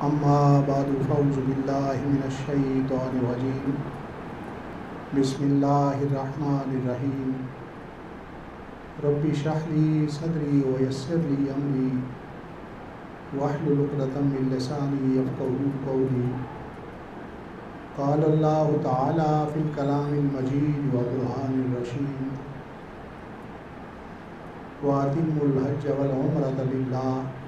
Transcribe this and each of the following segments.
اما بعد فاعوذ باللہ من الشیطان الرجیم بسم اللہ الرحمن الرحیم رب اشرح لی صدری ویسر لی امری واحلل عقدۃ من لسانی یفقہوا قولی قال اللہ تعالی فی الکلام المجید والقرآن الرشید وَأَتِمُّوا الْحَجَّ وَالْعُمْرَةَ لِلَّهِ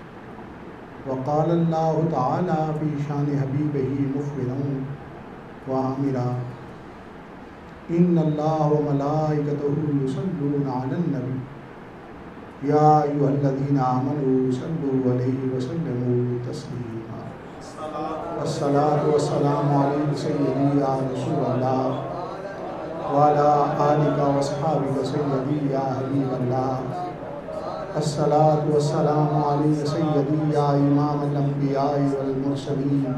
وقال اللہ تعالی فی شان حبیبہ مخبرا وعامرا ان اللہ وملائکتہ یصلون علی النبی یا ایھا الذین آمنوا صلوا علیہ وسلموا تسلیما الصلاۃ والسلام علیک سیدی یا رسول اللہ وعلی آلک واصحابک سیدی یا حبیب اللہ الصلاۃ والسلام علیک سیدی یا امام الانبیاء والمرسلین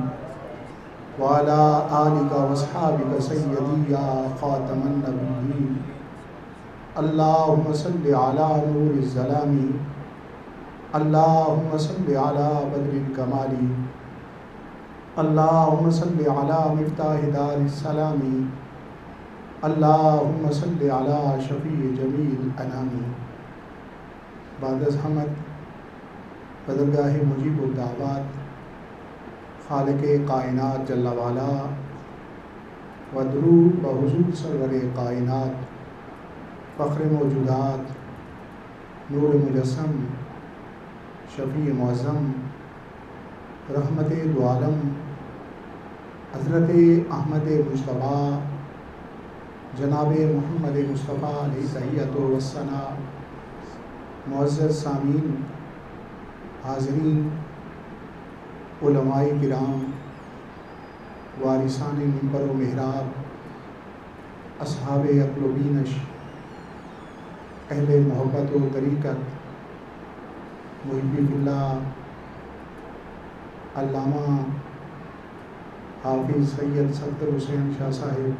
وعلی آلک واصحابک سیدی یا خاتم النبیین اللہم صل علی نور الظلام اللہم صل علی بدر الکمال اللہم صل علی مفتاح دار السلام اللہم صل علی شفیع جمیع الانام بعد از حمد بدرگاہ مجیب الدعوات خالق کائنات جل والا و درود بحضور سرور کائنات فخر موجودات نور مجسم شفیع معظم رحمت دو عالم حضرت احمد مجتبیٰ جناب محمد مصطفیٰ علیہ تحیۃ والثناء معزز سامعین حاضرین علماء کرام وارثان منبر و محراب اصحاب عقل و بینش اہل محبت و طریقت محبی فی اللہ علامہ حافظ سید صفدر حسین شاہ صاحب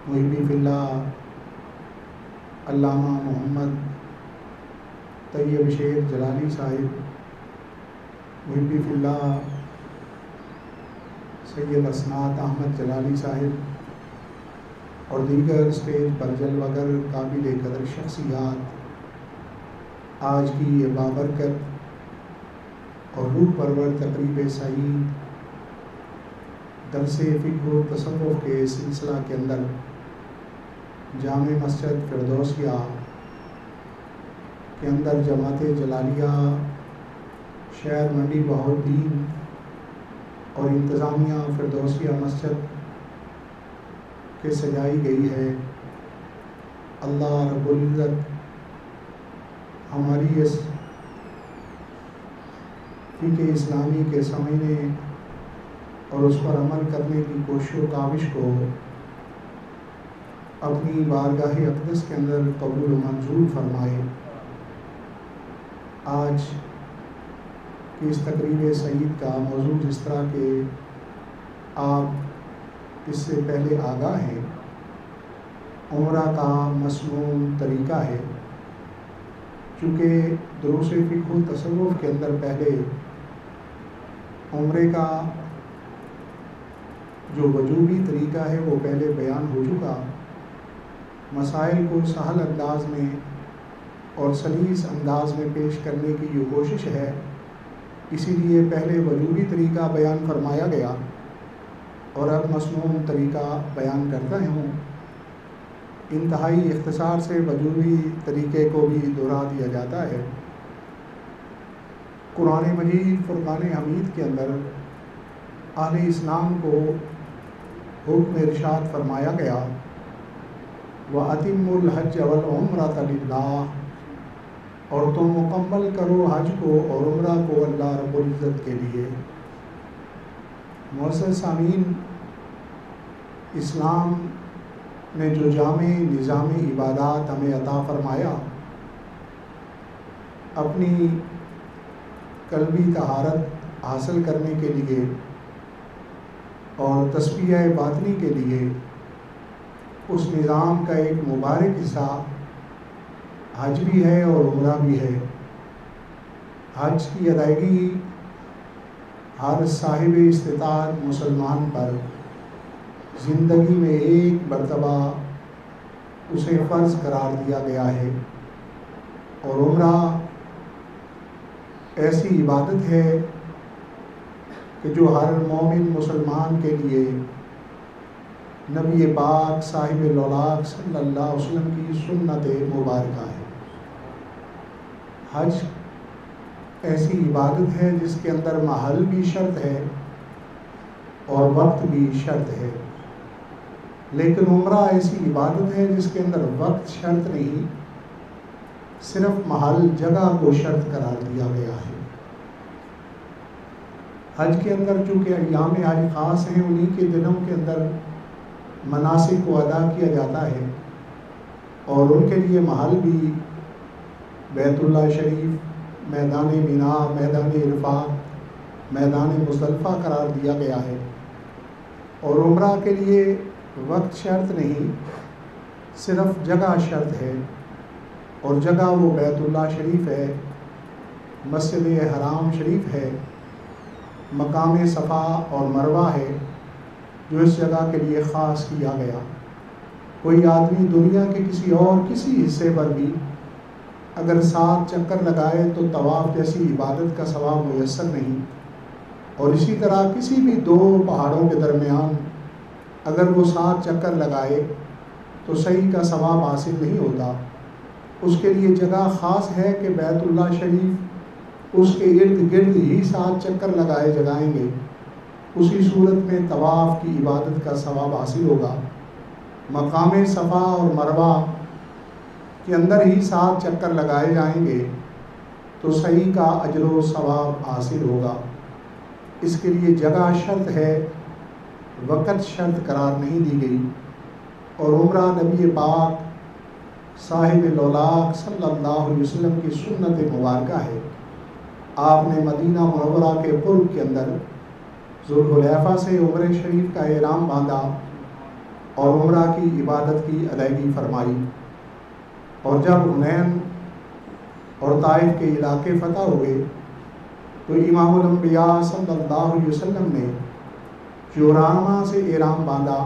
محبی فی اللہ علامہ محمد طیب شیر جلالی صاحب محبی فی اللہ سید اسناد احمد جلالی صاحب اور دیگر اسٹیج پر جلوگر قابل قدر شخصیات آج کی یہ بابرکت اور روح پرور تقریب سعید درس فقہ و تصوف کے سلسلہ کے اندر جامع مسجد فردوسیہ کے اندر جماعت جلالیہ شہر منڈی بہاؤالدین اور انتظامیہ فردوسیہ مسجد کے سجائی گئی ہے۔ اللہ رب العزت ہماری اس فقہ اسلامی کے سمجھنے اور اس پر عمل کرنے کی کوشش و کاوش کو اپنی بارگاہ اقدس کے اندر قبول و منظور فرمائے۔ آج کی اس تقریب سعید کا موضوع جس طرح کہ آپ اس سے پہلے آگاہ ہیں، عمرہ کا مسنون طریقہ ہے۔ چونکہ دروس فقہ و تصوف کے اندر پہلے عمرے کا جو وجوبی طریقہ ہے وہ پہلے بیان ہو چکا، مسائل کو سہل انداز میں اور سلیس انداز میں پیش کرنے کی جو کوشش ہے، اسی لیے پہلے وجوبی طریقہ بیان فرمایا گیا اور اب مسنون طریقہ بیان کرتا ہوں۔ انتہائی اختصار سے وجوبی طریقے کو بھی دہرا دیا جاتا ہے۔ قرآن مجید فرقان حمید کے اندر اہل اسلام کو حکم ارشاد فرمایا گیا وَأَتِمُّوا الْحَجَّ وَالْعُمْرَةَ لِلَّهِ، اور تم مکمل کرو حج کو اور عمرہ کو اللہ رب العزت کے لیے۔ معزز سامعین، اسلام نے جو جامع نظام عبادات ہمیں عطا فرمایا، اپنی قلبی طہارت حاصل کرنے کے لیے اور تصفیہ باطنی کے لیے، اس نظام کا ایک مبارک حصہ حج بھی ہے اور عمرہ بھی ہے۔ حج کی ادائیگی ہر صاحب استطاعت مسلمان پر زندگی میں ایک مرتبہ اسے فرض قرار دیا گیا ہے، اور عمرہ ایسی عبادت ہے کہ جو ہر مومن مسلمان کے لیے نبی پاک صاحب الاولاق صلی اللہ علیہ وسلم کی سنت مبارکہ ہے۔ حج ایسی عبادت ہے جس کے اندر محل بھی شرط ہے اور وقت بھی شرط ہے، لیکن عمرہ ایسی عبادت ہے جس کے اندر وقت شرط نہیں، صرف محل جگہ کو شرط قرار دیا گیا ہے۔ حج کے اندر چونکہ ایام حج خاص ہیں، انہی کے دنوں کے اندر مناسک کو ادا کیا جاتا ہے، اور ان کے لیے محل بھی بیت اللہ شریف، میدان مینا، میدان عرفات، میدان مزدلفہ قرار دیا گیا ہے۔ اور عمرہ کے لیے وقت شرط نہیں، صرف جگہ شرط ہے، اور جگہ وہ بیت اللہ شریف ہے، مسجد حرام شریف ہے، مقام صفا اور مروہ ہے جو اس جگہ کے لیے خاص کیا گیا۔ کوئی آدمی دنیا کے کسی حصے پر بھی اگر 7 چکر لگائے تو طواف جیسی عبادت کا ثواب میسر نہیں، اور اسی طرح کسی بھی 2 پہاڑوں کے درمیان اگر وہ 7 چکر لگائے تو صحیح کا ثواب حاصل نہیں ہوتا۔ اس کے لیے جگہ خاص ہے کہ بیت اللہ شریف اس کے ارد گرد ہی 7 چکر لگائے جگائیں گے، اسی صورت میں طواف کی عبادت کا ثواب حاصل ہوگا۔ مقام صفا اور مروہ کے اندر ہی 7 چکر لگائے جائیں گے تو صحیح کا اجر و ثواب حاصل ہوگا۔ اس کے لیے جگہ شرط ہے، وقت شرط قرار نہیں دی گئی۔ اور عمرہ نبی پاک صاحب الاولاق صلی اللہ علیہ وسلم کی سنت مبارکہ ہے۔ آپ نے مدینہ منورہ کے قرب کے اندر ذوالحلیفہ سے عمرہ شریف کا احرام باندھا اور عمرہ کی عبادت کی ادائیگی فرمائی، اور جب حنین اور طائف کے علاقے فتح ہوئے تو امام الانبیاء صلی اللہ علیہ وسلم نے جورانہ سے احرام باندھا،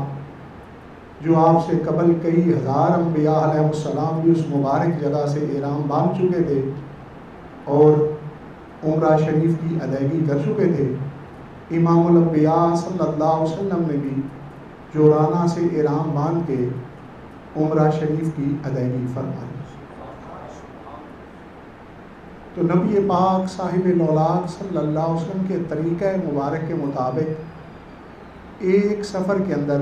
جو آپ سے قبل کئی ہزار انبیاء علیہ السلام بھی اس مبارک جگہ سے احرام باندھ چکے تھے اور عمرہ شریف کی ادائیگی کر چکے تھے۔ امام الانبیاء صلی اللہ علیہ وسلم نے بھی جورانہ سے احرام باندھ کے عمرہ شریف کی ادائیگی فرمائی۔ تو نبی پاک صاحب الاولاق صلی اللہ علیہ وسلم کے طریقہ مبارک کے مطابق ایک سفر کے اندر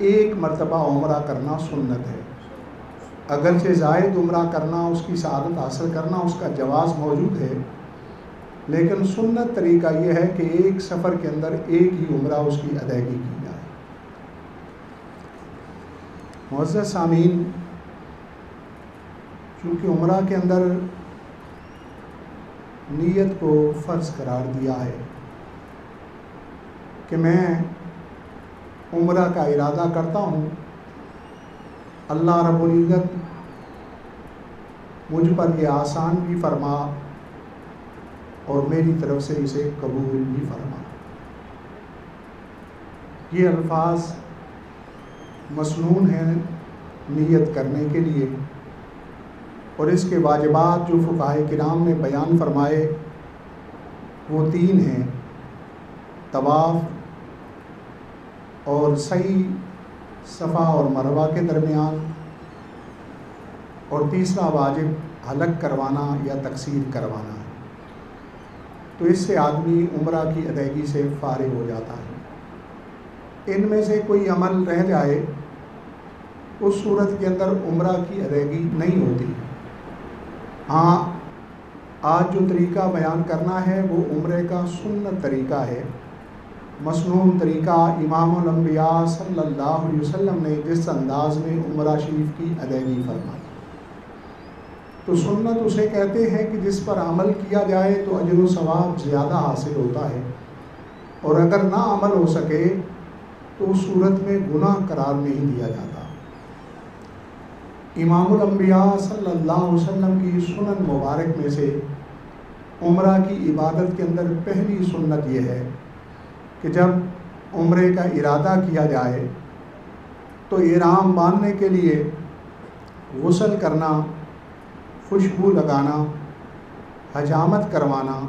ایک مرتبہ عمرہ کرنا سنت ہے۔ اگرچہ زائد عمرہ کرنا، اس کی سعادت حاصل کرنا، اس کا جواز موجود ہے، لیکن سنت طریقہ یہ ہے کہ ایک سفر کے اندر ایک ہی عمرہ اس کی ادائیگی کی جائے۔ معزز سامعین، چونکہ عمرہ کے اندر نیت کو فرض قرار دیا ہے کہ میں عمرہ کا ارادہ کرتا ہوں، اللہ رب العزت مجھ پر یہ آسان بھی فرما اور میری طرف سے اسے قبول بھی فرما۔ یہ الفاظ مسنون ہیں نیت کرنے کے لیے، اور اس کے واجبات جو فقہائے کرام نے بیان فرمائے وہ 3 ہیں: طواف اور سعی صفا اور مروہ کے درمیان، اور تیسرا واجب حلق کروانا یا تقصیر کروانا۔ تو اس سے آدمی عمرہ کی ادائیگی سے فارغ ہو جاتا ہے۔ ان میں سے کوئی عمل رہ جائے اس صورت کے اندر عمرہ کی ادائیگی نہیں ہوتی۔ ہاں، آج جو طریقہ بیان کرنا ہے وہ عمرے کا سنت طریقہ ہے، مسنون طریقہ امام الانبیاء صلی اللہ علیہ وسلم نے جس انداز میں عمرہ شریف کی ادائیگی فرمائی۔ تو سنت اسے کہتے ہیں کہ جس پر عمل کیا جائے تو اجر و ثواب زیادہ حاصل ہوتا ہے، اور اگر نہ عمل ہو سکے تو اس صورت میں گناہ قرار نہیں دیا جاتا۔ امام الانبیاء صلی اللہ علیہ وسلم کی سنن مبارک میں سے عمرہ کی عبادت کے اندر پہلی سنت یہ ہے کہ جب عمرے کا ارادہ کیا جائے تو احرام باندھنے کے لیے غسل کرنا، خوشبو لگانا، حجامت کروانا،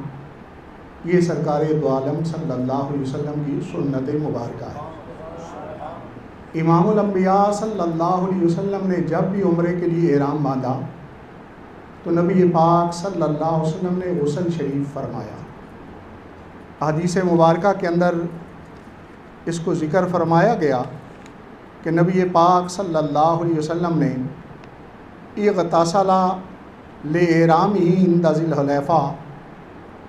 یہ سرکار دو عالم صلی اللہ علیہ وسلم کی سنت مبارکہ ہے۔ امام الانبیاء صلی اللہ علیہ وسلم نے جب بھی عمرے کے لیے احرام باندھا تو نبی پاک صلی اللہ علیہ وسلم نے غسل شریف فرمایا۔ حدیث مبارکہ کے اندر اس کو ذکر فرمایا گیا کہ نبی پاک صلی اللہ علیہ وسلم نے اغتسل لإحرامہ عند ذی الحلیفہ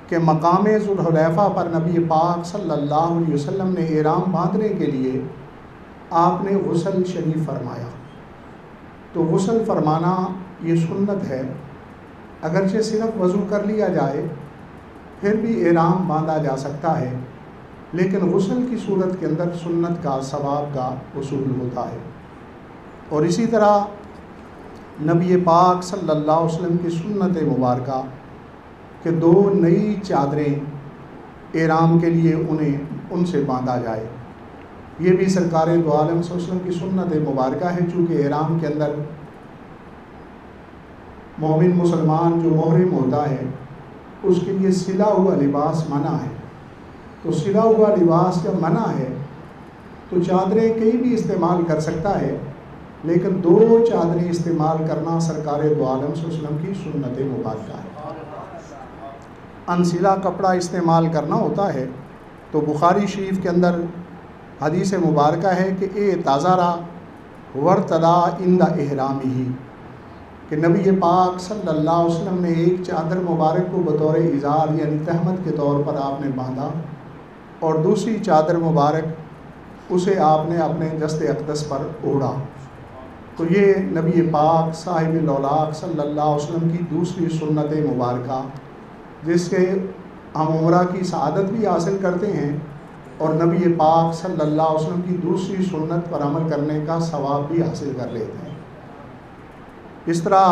کہ مقام ذو الحلیفہ پر نبی پاک صلی اللہ علیہ وسلم نے احرام باندھنے کے لیے آپ نے غسل شریف فرمایا۔ تو غسل فرمانا یہ سنت ہے، اگرچہ صرف وضو کر لیا جائے پھر بھی احرام باندھا جا سکتا ہے، لیکن غسل کی صورت کے اندر سنت کا ثواب کا حصول ہوتا ہے۔ اور اسی طرح نبی پاک صلی اللہ علیہ وسلم کی سنت مبارکہ کہ 2 نئی چادریں احرام کے لیے ان سے باندھا جائے، یہ بھی سرکار دو عالم صلی اللہ علیہ وسلم کی سنت مبارکہ ہے۔ چونکہ احرام کے اندر مومن مسلمان جو محرم ہوتا ہے اس کے لیے سلا ہوا لباس منع ہے، تو سلا ہوا لباس جب منع ہے تو چادریں کئی بھی استعمال کر سکتا ہے، لیکن 2 چادریں استعمال کرنا سرکار دو عالم صلی اللہ علیہ وسلم کی سنت مبارکہ ہے۔ انسلا کپڑا استعمال کرنا ہوتا ہے تو بخاری شریف کے اندر حدیث مبارکہ ہے کہ اعتذرا ورتدا عند احرامہ کہ نبی پاک صلی اللہ علیہ وسلم نے ایک چادر مبارک کو بطور ازار یعنی تہمت کے طور پر آپ نے باندھا، اور دوسری چادر مبارک اسے آپ نے اپنے دست اقدس پر اوڑھا۔ تو یہ نبی پاک صاحب الاولاق صلی اللہ علیہ وسلم کی دوسری سنت مبارکہ، جس سے ہم عمرہ کی سعادت بھی حاصل کرتے ہیں اور نبی پاک صلی اللہ علیہ وسلم کی دوسری سنت پر عمل کرنے کا ثواب بھی حاصل کر لیتے ہیں۔ اس طرح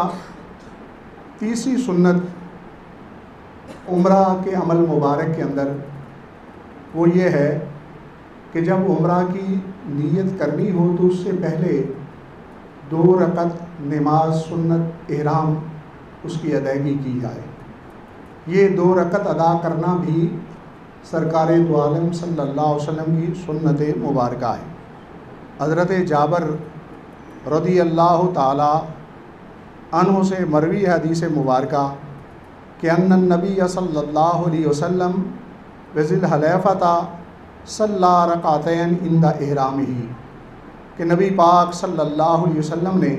تیسری سنت عمرہ کے عمل مبارک کے اندر وہ یہ ہے کہ جب عمرہ کی نیت کرنی ہو تو اس سے پہلے 2 رکعت نماز سنت احرام اس کی ادائیگی کی جائے۔ یہ 2 رکعت ادا کرنا بھی سرکار دو عالم صلی اللہ علیہ وسلم کی سنت مبارکہ ہے۔ حضرت جابر رضی اللہ تعالی عنہ سے مروی حدیث مبارکہ کہ ان النبی صلی اللہ علیہ وسلم بذی الحلیفہ صلی رکعتین عند احرامہ کہ نبی پاک صلی اللہ علیہ وسلم نے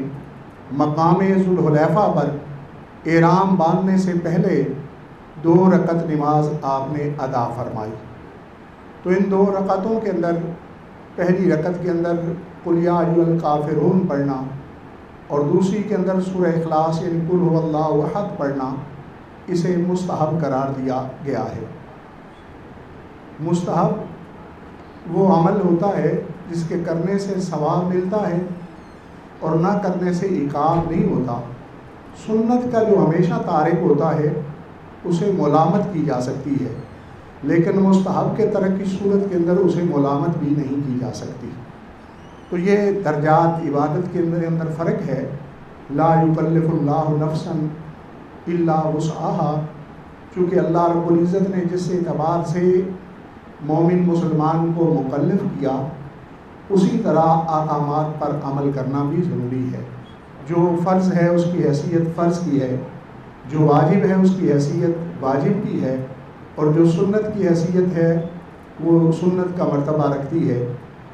مقام ذو الحلیفہ پر احرام باندھنے سے پہلے 2 رکعت نماز آپ نے ادا فرمائی۔ تو ان 2 رکعتوں کے اندر پہلی رکعت کے اندر قل یا ایھا الکافرون پڑھنا اور دوسری کے اندر سورہ اخلاص یعنی قل ھو اللہ احد پڑھنا، اسے مستحب قرار دیا گیا ہے۔ مستحب وہ عمل ہوتا ہے جس کے کرنے سے ثواب ملتا ہے اور نہ کرنے سے عقاب نہیں ہوتا۔ سنت کا جو ہمیشہ تارک ہوتا ہے اسے ملامت کی جا سکتی ہے، لیکن مستحب کے ترک کی صورت کے اندر اسے ملامت بھی نہیں کی جا سکتی۔ تو یہ درجات عبادت کے اندر فرق ہے۔ لا یکلف اللہ نفسا الا وسعہا، چونکہ اللہ رب العزت نے جس اعتبار سے مومن مسلمان کو مکلف کیا اسی طرح احکامات پر عمل کرنا بھی ضروری ہے۔ جو فرض ہے اس کی حیثیت فرض کی ہے، جو واجب ہے اس کی حیثیت واجب کی ہے، اور جو سنت کی حیثیت ہے وہ سنت کا مرتبہ رکھتی ہے،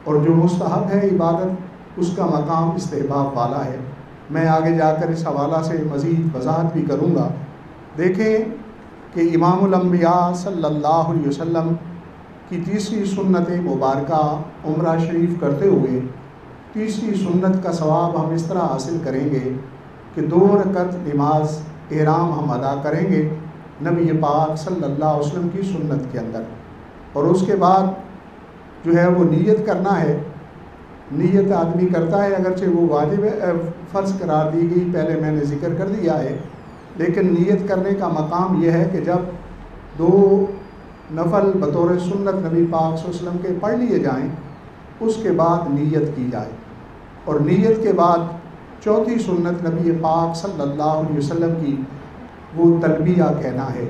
اور جو مستحب ہے عبادت اس کا مقام استحباب والا ہے۔ میں آگے جا کر اس حوالہ سے مزید وضاحت بھی کروں گا۔ دیکھیں کہ امام الانبیاء صلی اللہ علیہ وسلم کی تیسری سنت مبارکہ عمرہ شریف کرتے ہوئے تیسری سنت کا ثواب ہم اس طرح حاصل کریں گے کہ 2 رکعت نماز احرام ہم ادا کریں گے نبی پاک صلی اللہ علیہ وسلم کی سنت کے اندر، اور اس کے بعد جو ہے وہ نیت کرنا ہے۔ نیت آدمی کرتا ہے، اگرچہ وہ واجب فرض قرار دی گئی، پہلے میں نے ذکر کر دیا ہے، لیکن نیت کرنے کا مقام یہ ہے کہ جب 2 نفل بطور سنت نبی پاک صلی اللہ علیہ وسلم کے پڑھ لیے جائیں، اس کے بعد نیت کی جائے، اور نیت کے بعد چوتھی سنت نبی پاک صلی اللہ علیہ وسلم کی وہ تلبیہ کہنا ہے۔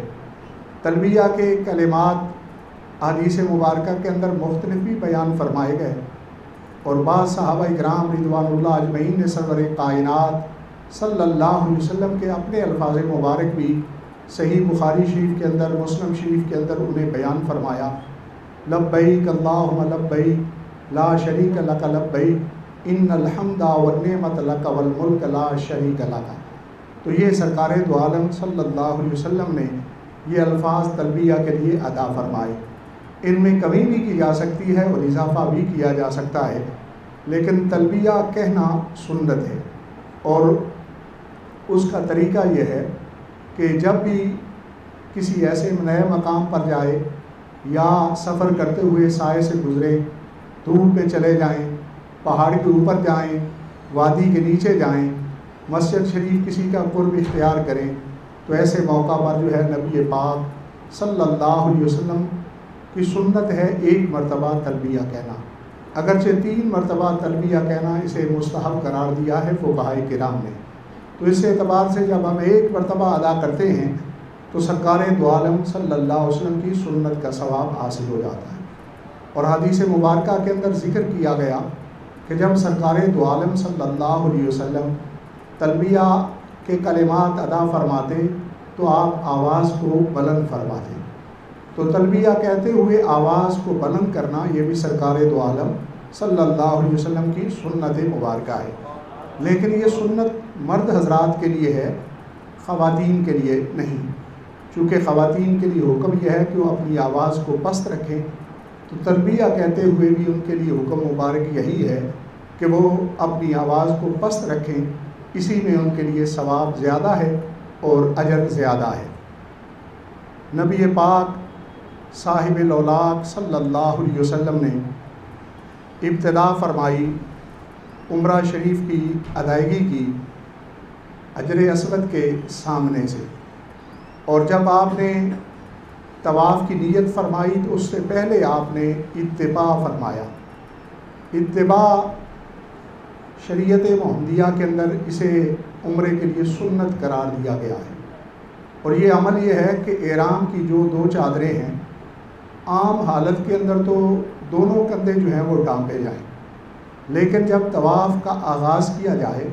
تلبیہ کے کلمات حدیث مبارکہ کے اندر مختلف بھی بیان فرمائے گئے، اور بعض صحابہ کرام رضوان اللہ اجمعین نے سرور کائنات صلی اللہ علیہ وسلم کے اپنے الفاظ مبارک بھی صحیح بخاری شریف کے اندر، مسلم شریف کے اندر انہیں بیان فرمایا، لبیک اللہم لبیک لا شریک لک لبیک ان الحمد والنعمت لک والملک لا شریک لک۔ تو یہ سرکار دو عالم صلی اللہ علیہ وسلم نے یہ الفاظ تلبیہ کے لیے ادا فرمائے۔ ان میں کمی بھی کی جا سکتی ہے اور اضافہ بھی کیا جا سکتا ہے، لیکن تلبیہ کہنا سنت ہے، اور اس کا طریقہ یہ ہے کہ جب بھی کسی ایسے نئے مقام پر جائے یا سفر کرتے ہوئے سائے سے گزرے، دھوپ میں چلے جائیں، پہاڑ کے اوپر جائیں، وادی کے نیچے جائیں، مسجد شریف کسی کا قرب اختیار کریں، تو ایسے موقع پر جو ہے نبی پاک صلی اللہ علیہ وسلم کی سنت ہے 1 مرتبہ تلبیہ کہنا، اگرچہ 3 مرتبہ تلبیہ کہنا اسے مستحب قرار دیا ہے فقہائے کرام نے۔ تو اس اعتبار سے جب ہم 1 مرتبہ ادا کرتے ہیں تو سرکار دو عالم صلی اللہ علیہ وسلم کی سنت کا ثواب حاصل ہو جاتا ہے۔ اور حدیث مبارکہ کے اندر ذکر کیا گیا کہ جب سرکار دو عالم صلی اللہ علیہ وسلم تلبیہ کے کلمات ادا فرماتے تو آپ آواز کو بلند فرماتے، تو تلبیہ کہتے ہوئے آواز کو بلند کرنا یہ بھی سرکار دو عالم صلی اللہ علیہ وسلم کی سنت مبارکہ ہے، لیکن یہ سنت مرد حضرات کے لیے ہے، خواتین کے لیے نہیں، چونکہ خواتین کے لیے حکم یہ ہے کہ وہ اپنی آواز کو پست رکھیں، تو تلبیہ کہتے ہوئے بھی ان کے لیے حکم مبارک یہی ہے کہ وہ اپنی آواز کو پست رکھیں، اسی میں ان کے لیے ثواب زیادہ ہے اور اجر زیادہ ہے۔ نبی پاک صاحب الاولاق صلی اللہ علیہ وسلم نے ابتدا فرمائی عمرہ شریف کی ادائیگی کی حجر اسود کے سامنے سے، اور جب آپ نے طواف کی نیت فرمائی تو اس سے پہلے آپ نے اتباع فرمایا۔ اتباع شریعت محمدیہ کے اندر اسے عمرے کے لیے سنت قرار دیا گیا ہے، اور یہ عمل یہ ہے کہ احرام کی جو 2 چادریں ہیں عام حالت کے اندر تو دونوں کندھے جو ہیں وہ ڈھانپے جائیں، لیکن جب طواف کا آغاز کیا جائے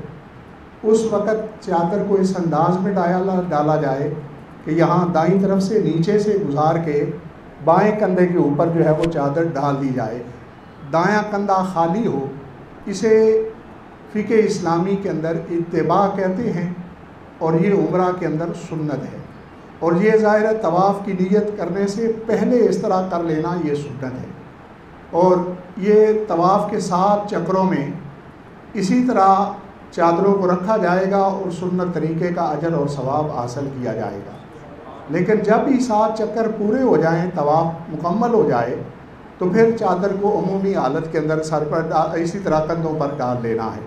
اس وقت چادر کو اس انداز میں ڈالا جائے کہ یہاں دائیں طرف سے نیچے سے گزار کے بائیں کندھے کے اوپر جو ہے وہ چادر ڈال دی جائے، دایاں کندھا خالی ہو۔ اسے فقہ اسلامی کے اندر اتباع کہتے ہیں، اور یہ عمرہ کے اندر سنت ہے، اور یہ ظاہر ہے طواف کی نیت کرنے سے پہلے اس طرح کر لینا یہ سنت ہے، اور یہ طواف کے 7 چکروں میں اسی طرح چادروں کو رکھا جائے گا اور سنت طریقے کا اجر اور ثواب حاصل کیا جائے گا۔ لیکن جب ہی 7 چکر پورے ہو جائیں، طواف مکمل ہو جائے، تو پھر چادر کو عمومی حالت کے اندر سر پر اسی طرح کندھوں پر ڈال لینا ہے۔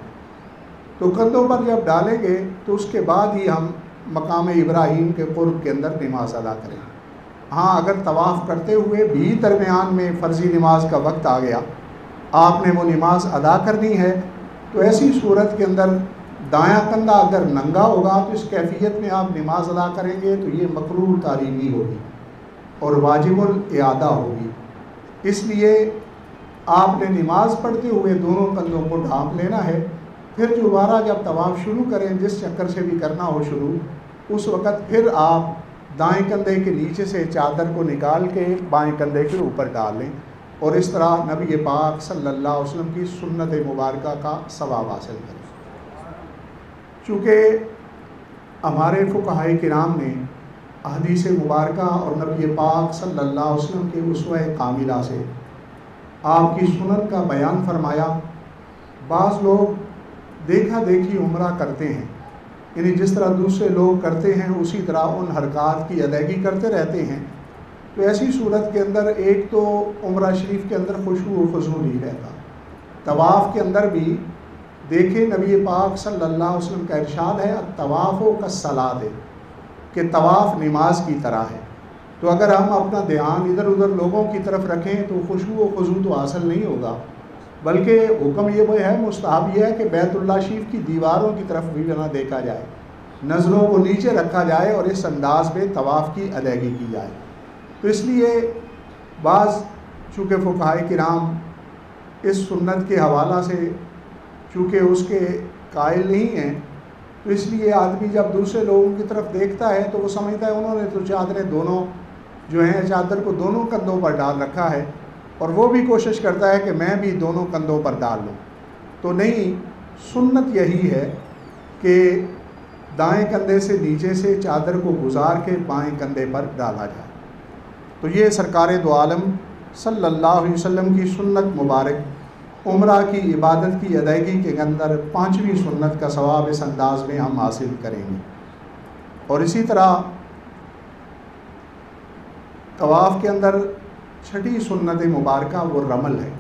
تو کندھوں پر جب ڈالیں گے تو اس کے بعد ہی ہم مقام ابراہیم کے قرب کے اندر نماز ادا کریں۔ ہاں، اگر طواف کرتے ہوئے بھی درمیان میں فرضی نماز کا وقت آ گیا، آپ نے وہ نماز ادا کرنی ہے، تو ایسی صورت کے اندر دایاں کندھا اگر ننگا ہوگا تو اس کیفیت میں آپ نماز ادا کریں گے تو یہ مکروہ تحریمی ہوگی اور واجب الاعادہ ہوگی۔ اس لیے آپ نے نماز پڑھتے ہوئے دونوں کندھوں کو ڈھانپ لینا ہے، پھر دوبارہ جب طواف شروع کریں، جس چکر سے بھی کرنا ہو شروع، اس وقت پھر آپ دائیں کندھے کے نیچے سے چادر کو نکال کے بائیں کندھے کے اوپر ڈال لیں، اور اس طرح نبی پاک صلی اللہ علیہ وسلم کی سنت مبارکہ کا ثواب حاصل کریں۔ چونکہ ہمارے فقہائے کرام نے حدیث مبارکہ اور نبی پاک صلی اللہ علیہ وسلم کے اسوہ کاملہ سے آپ کی سنن کا بیان فرمایا، بعض لوگ دیکھا دیکھی عمرہ کرتے ہیں، یعنی جس طرح دوسرے لوگ کرتے ہیں اسی طرح ان حرکات کی ادائیگی کرتے رہتے ہیں، تو ایسی صورت کے اندر ایک تو عمرہ شریف کے اندر خشوع و خضوع نہیں رہتا۔ طواف کے اندر بھی دیکھیں نبی پاک صلی اللہ علیہ وسلم کا ارشاد ہے الطواف کالصلاۃ، کہ طواف نماز کی طرح ہے، تو اگر ہم اپنا دھیان ادھر ادھر لوگوں کی طرف رکھیں تو خشوع و خضوع تو حاصل نہیں ہوگا، بلکہ حکم یہ وہ ہے، مستحب یہ ہے کہ بیت اللہ شریف کی دیواروں کی طرف بھی نہ دیکھا جائے، نظروں کو نیچے رکھا جائے اور اس انداز میں طواف کی ادائیگی کی جائے۔ تو اس لیے بعض چونکہ فقہائے کرام اس سنت کے حوالہ سے چونکہ اس کے قائل نہیں ہیں، تو اس لیے آدمی جب دوسرے لوگوں کی طرف دیکھتا ہے تو وہ سمجھتا ہے انہوں نے تو چادریں دونوں جو ہیں چادر کو دونوں کندھوں پر ڈال رکھا ہے، اور وہ بھی کوشش کرتا ہے کہ میں بھی دونوں کندھوں پر ڈال لوں۔ تو نہیں، سنت یہی ہے کہ دائیں کندھے سے نیچے سے چادر کو گزار کے بائیں کندھے پر ڈالا جائے۔ تو یہ سرکار دو عالم صلی اللہ علیہ وسلم کی سنت مبارک، عمرہ کی عبادت کی ادائیگی کے اندر 5ویں سنت کا ثواب اس انداز میں ہم حاصل کریں گے۔ اور اسی طرح طواف کے اندر 6ٹھی سنت مبارکہ وہ رمل ہے۔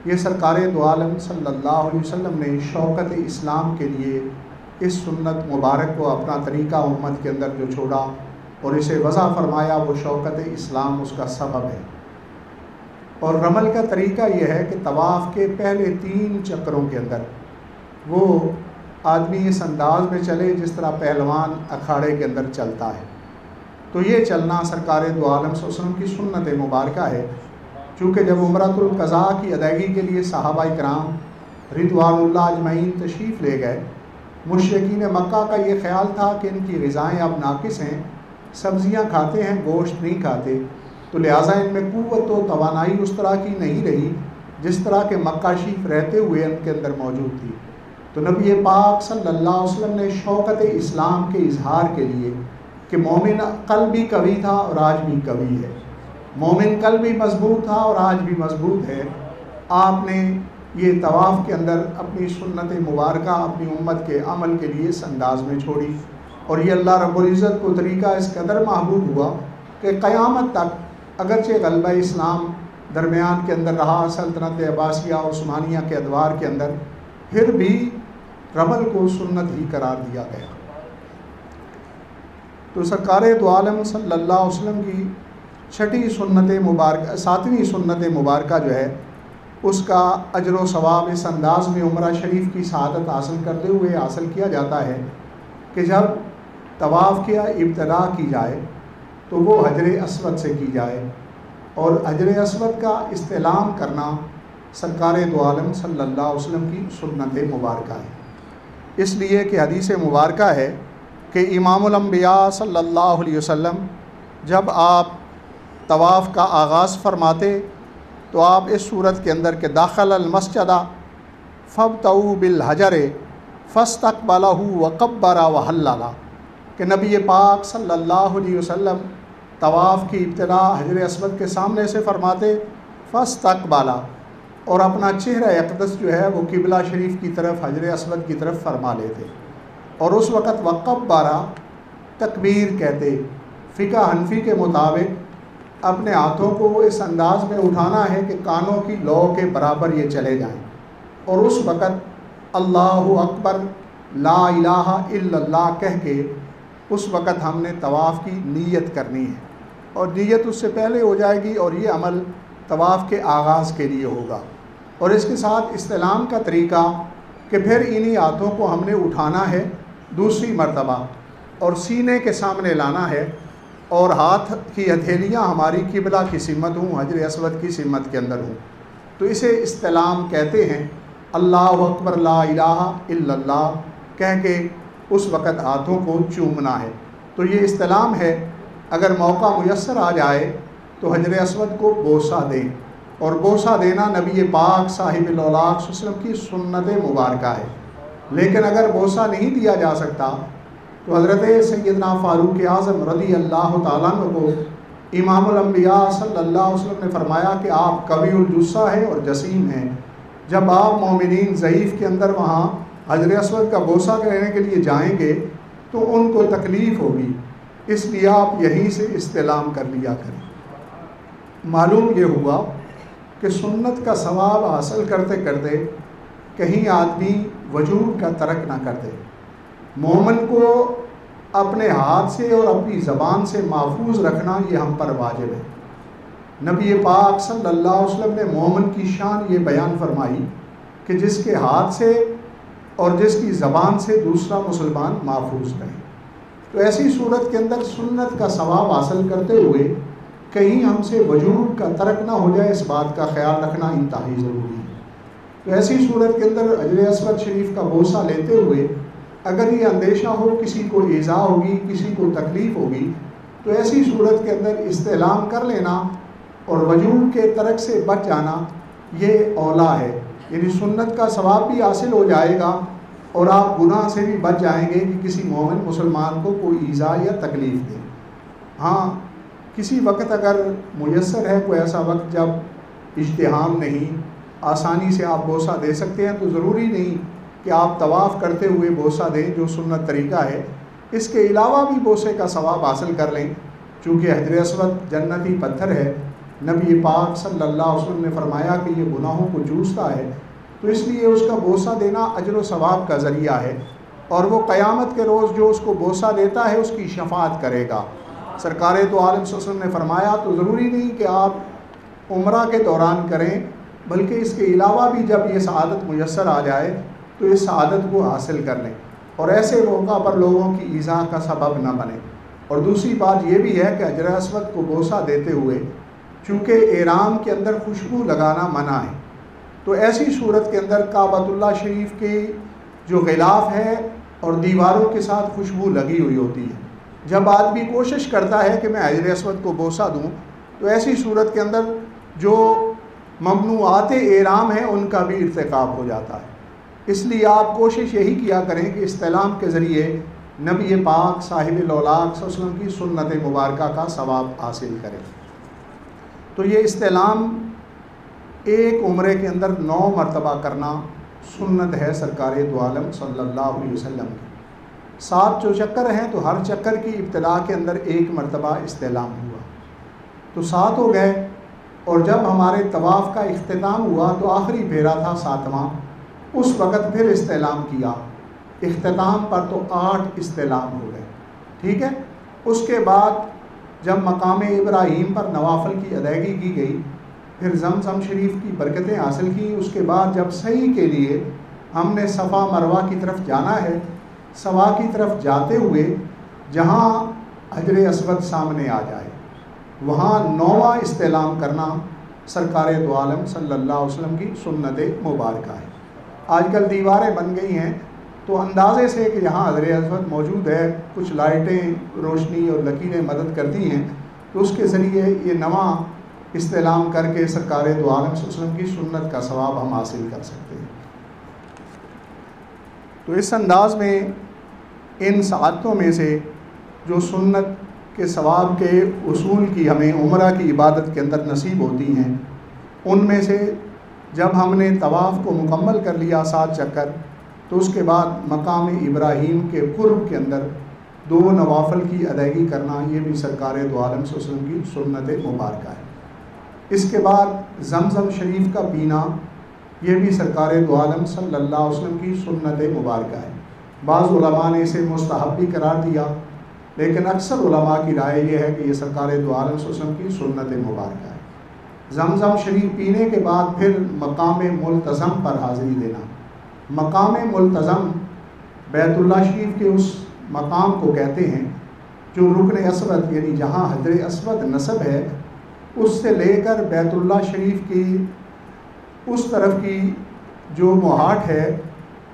یہ سرکار دو عالم صلی اللہ علیہ وسلم نے شوکت اسلام کے لیے اس سنت مبارک کو اپنا طریقہ امت کے اندر جو چھوڑا اور اسے وضع فرمایا، وہ شوکت اسلام اس کا سبب ہے۔ اور رمل کا طریقہ یہ ہے کہ طواف کے پہلے 3 چکروں کے اندر وہ آدمی اس انداز میں چلے جس طرح پہلوان اکھاڑے کے اندر چلتا ہے۔ تو یہ چلنا سرکار دو عالم صلی اللہ علیہ وسلم کی سنت مبارکہ ہے۔ چونکہ جب عمرۃ القضاء کی ادائیگی کے لیے صحابہ کرام رضوان اللہ اجمعین تشریف لے گئے، مشرکین مکہ کا یہ خیال تھا کہ ان کی غذائیں اب ناقص ہیں، سبزیاں کھاتے ہیں، گوشت نہیں کھاتے، تو لہٰذا ان میں قوت و توانائی اس طرح کی نہیں رہی جس طرح کہ مکہ شریف رہتے ہوئے ان کے اندر موجود تھی۔ تو نبی پاک صلی اللہ علیہ وسلم نے شوکت اسلام کے اظہار کے لیے کہ مومن قلب بھی قوی تھا اور آج بھی قوی ہے، مومن قلب بھی مضبوط تھا اور آج بھی مضبوط ہے، آپ نے یہ طواف کے اندر اپنی سنت مبارکہ اپنی امت کے عمل کے لیے اس انداز میں چھوڑی۔ اور یہ اللہ رب العزت کو طریقہ اس قدر محبوب ہوا کہ قیامت تک اگرچہ غلبہ اسلام درمیان کے اندر رہا، سلطنت عباسیہ عثمانیہ کے ادوار کے اندر، پھر بھی رمل کو سنت ہی قرار دیا گیا۔ تو سرکار دو عالم صلی اللہ علیہ وسلم کی 6ٹھی سنت مبارکہ 7ویں سنت مبارکہ جو ہے اس کا اجر و ثواب اس انداز میں عمرہ شریف کی سعادت حاصل کرتے ہوئے حاصل کیا جاتا ہے کہ جب طواف کی ابتدا کی جائے تو وہ حجر اسود سے کی جائے، اور حجر اسود کا استعلام کرنا سرکار دو عالم صلی اللہ علیہ وسلم کی سنت مبارکہ ہے۔ اس لیے کہ حدیث مبارکہ ہے کہ امام الانبیاء صلی اللہ علیہ وسلم جب آپ طواف کا آغاز فرماتے تو آپ اس صورت کے اندر کہ داخل المسجد فابتغوا بالحجر فاستقبلہ وکبر وحلل، کہ نبی پاک صلی اللہ علیہ وسلم طواف کی ابتدا حجر اسود کے سامنے سے فرماتے فاستقبلہ، اور اپنا چہرہ اقدس جو ہے وہ قبلہ شریف کی طرف حجر اسود کی طرف فرما لیتے، اور اس وقت وکبر تکبیر کہتے۔ فقہ حنفی کے مطابق اپنے ہاتھوں کو اس انداز میں اٹھانا ہے کہ کانوں کی لو کے برابر یہ چلے جائیں، اور اس وقت اللہ اکبر لا الہ الا اللہ کہہ کے اس وقت ہم نے طواف کی نیت کرنی ہے، اور نیت اس سے پہلے ہو جائے گی، اور یہ عمل طواف کے آغاز کے لیے ہوگا۔ اور اس کے ساتھ استلام کا طریقہ کہ پھر انہی ہاتھوں کو ہم نے اٹھانا ہے دوسری مرتبہ اور سینے کے سامنے لانا ہے، اور ہاتھ کی ہتھیلیاں ہماری قبلہ کی سمت ہوں، حجر اسود کی سمت کے اندر ہوں، تو اسے استلام کہتے ہیں۔ اللہ اکبر لا الہ الا اللہ کہہ کے اس وقت ہاتھوں کو چومنا ہے، تو یہ استلام ہے۔ اگر موقع میسر آ جائے تو حجر اسود کو بوسہ دیں، اور بوسہ دینا نبی پاک صاحب الاولاق صلی اللہ علیہ وسلم کی سنت مبارکہ ہے۔ لیکن اگر بوسہ نہیں دیا جا سکتا تو حضرت سیدنا فاروق اعظم رضی اللہ تعالیٰ عنہ کو امام الانبیاء صلی اللہ علیہ وسلم نے فرمایا کہ آپ قوی الجثہ ہیں اور جسیم ہیں، جب آپ مومنین ضعیف کے اندر وہاں حجر اسود کا بوسہ لینے کے لیے جائیں گے تو ان کو تکلیف ہوگی، اس لیے آپ یہیں سے استلام کر لیا کریں۔ معلوم یہ ہوا کہ سنت کا ثواب حاصل کرتے کرتے کہیں آدمی وجوب کا ترک نہ کر دے۔ مومن کو اپنے ہاتھ سے اور اپنی زبان سے محفوظ رکھنا یہ ہم پر واجب ہے۔ نبی پاک صلی اللہ علیہ وسلم نے مومن کی شان یہ بیان فرمائی کہ جس کے ہاتھ سے اور جس کی زبان سے دوسرا مسلمان محفوظ رہے۔ تو ایسی صورت کے اندر سنت کا ثواب حاصل کرتے ہوئے کہیں ہم سے وجوب کا ترک نہ ہو جائے، اس بات کا خیال رکھنا انتہائی ضروری ہے۔ تو ایسی صورت کے اندر حجر اسود شریف کا بوسہ لیتے ہوئے اگر یہ اندیشہ ہو کسی کو ایذا ہوگی، کسی کو تکلیف ہوگی، تو ایسی صورت کے اندر استعلام کر لینا اور وجوب کے ترک سے بچ جانا یہ اولا ہے، یعنی سنت کا ثواب بھی حاصل ہو جائے گا اور آپ گناہ سے بھی بچ جائیں گے کہ کسی مومن مسلمان کو کوئی ایذا یا تکلیف دے۔ ہاں کسی وقت اگر میسر ہے کوئی ایسا وقت جب اجتہام نہیں، آسانی سے آپ بوسہ دے سکتے ہیں، تو ضروری نہیں کہ آپ طواف کرتے ہوئے بوسہ دیں جو سنت طریقہ ہے، اس کے علاوہ بھی بوسے کا ثواب حاصل کر لیں۔ چونکہ حجر اسود جنتی پتھر ہے، نبی پاک صلی اللہ علیہ وسلم نے فرمایا کہ یہ گناہوں کو چوستا ہے، تو اس لیے اس کا بوسہ دینا اجر و ثواب کا ذریعہ ہے، اور وہ قیامت کے روز جو اس کو بوسہ دیتا ہے اس کی شفاعت کرے گا۔ سرکار دو عالم صلی اللہ علیہ وسلم نے فرمایا تو ضروری نہیں کہ آپ عمرہ کے دوران کریں، بلکہ اس کے علاوہ بھی جب یہ سعادت میسر آ جائے تو اس سعادت کو حاصل کر لیں اور ایسے موقع پر لوگوں کی ایذا کا سبب نہ بنے۔ اور دوسری بات یہ بھی ہے کہ حجر اسود کو بوسہ دیتے ہوئے چونکہ احرام کے اندر خوشبو لگانا منع ہے، تو ایسی صورت کے اندر کعبۃ اللہ شریف کے جو غلاف ہے اور دیواروں کے ساتھ خوشبو لگی ہوئی ہوتی ہے، جب آدمی کوشش کرتا ہے کہ میں حجر اسود کو بوسہ دوں تو ایسی صورت کے اندر جو ممنوعات احرام ہیں ان کا بھی ارتکاب ہو جاتا ہے۔ اس لیے آپ کوشش یہی کیا کریں کہ استعلام کے ذریعے نبی پاک صاحب الاولاق صلی اللہ علیہ وسلم کی سنت مبارکہ کا ثواب حاصل کریں۔ تو یہ استعلام ایک عمرے کے اندر 9 مرتبہ کرنا سنت ہے سرکار دو عالم صلی اللہ علیہ وسلم کی۔ 7 جو چکر ہیں تو ہر چکر کی ابتدا کے اندر 1 مرتبہ استعلام ہوا، تو 7 ہو گئے، اور جب ہمارے طواف کا اختتام ہوا تو آخری پھیرا تھا 7واں، اس وقت پھر استعلام کیا، اختتام پر تو 8 استعلام ہو گئے، ٹھیک ہے۔ اس کے بعد جب مقام ابراہیم پر نوافل کی ادائیگی کی گئی، پھر زمزم شریف کی برکتیں حاصل کی، اس کے بعد جب سعی کے لیے ہم نے صفا مروہ کی طرف جانا ہے، صفا کی طرف جاتے ہوئے جہاں حجر اسود سامنے آ جائے وہاں 9واں استعلام کرنا سرکار دو عالم صلی اللہ علیہ وسلم کی سنت مبارکہ ہے۔ آج کل دیواریں بن گئی ہیں تو اندازے سے کہ یہاں حجر اسود موجود ہے، کچھ لائٹیں روشنی اور لکیریں مدد کرتی ہیں، تو اس کے ذریعے یہ 9واں استعلام کر کے سرکار دو عالم صلی اللہ علیہ وسلم کی سنت کا ثواب ہم حاصل کر سکتے ہیں۔ تو اس انداز میں ان سعادتوں میں سے جو سنت کے ثواب کے اصول کی ہمیں عمرہ کی عبادت کے اندر نصیب ہوتی ہیں، ان میں سے جب ہم نے طواف کو مکمل کر لیا 7 چکر، تو اس کے بعد مقام ابراہیم کے قرب کے اندر 2 نوافل کی ادائیگی کرنا، یہ بھی سرکار دو عالم صلی اللہ علیہ وسلم کی سنت مبارکہ ہے۔ اس کے بعد زمزم شریف کا پینا، یہ بھی سرکار دو عالم صلی اللہ علیہ وسلم کی سنت مبارکہ ہے۔ بعض علماء نے اسے مستحب بھی قرار دیا، لیکن اکثر علماء کی رائے یہ ہے کہ یہ سرکار دو عالم صلی اللہ علیہ وسلم کی سنت مبارکہ ہے۔ زمزم شریف پینے کے بعد پھر مقام ملتزم پر حاضری دینا۔ مقام ملتزم بیت اللہ شریف کے اس مقام کو کہتے ہیں جو رکن اسود یعنی جہاں حجر اسود نصب ہے اس سے لے کر بیت اللہ شریف کی اس طرف کی جو موہاٹ ہے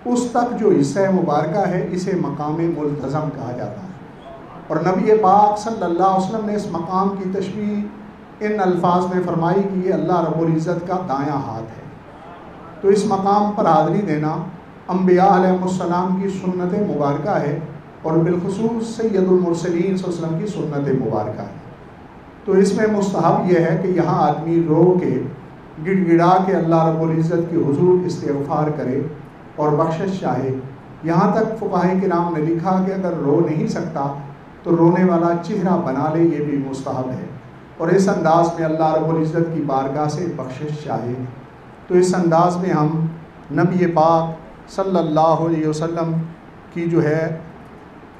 اس تک جو حصہ مبارکہ ہے اسے مقام ملتزم کہا جاتا ہے۔ اور نبی پاک صلی اللہ علیہ وسلم نے اس مقام کی تشبیہ ان الفاظ میں فرمائی کہ یہ اللہ رب العزت کا دایاں ہاتھ ہے۔ تو اس مقام پر حاضری دینا انبیاء علیہ السلام کی سنت مبارکہ ہے، اور بالخصوص سید المرسلین صلی اللہ علیہ وسلم کی سنت مبارکہ ہے۔ تو اس میں مستحب یہ ہے کہ یہاں آدمی رو کے گڑ گڑا کے اللہ رب العزت کی حضور استغفار کرے اور بخشش چاہے۔ یہاں تک فقہاء کرام نے لکھا کہ اگر رو نہیں سکتا تو رونے والا چہرہ بنا لے، یہ بھی مستحب ہے، اور اس انداز میں اللہ رب العزت کی بارگاہ سے بخشش چاہے۔ تو اس انداز میں ہم نبی پاک صلی اللہ علیہ وسلم کی جو ہے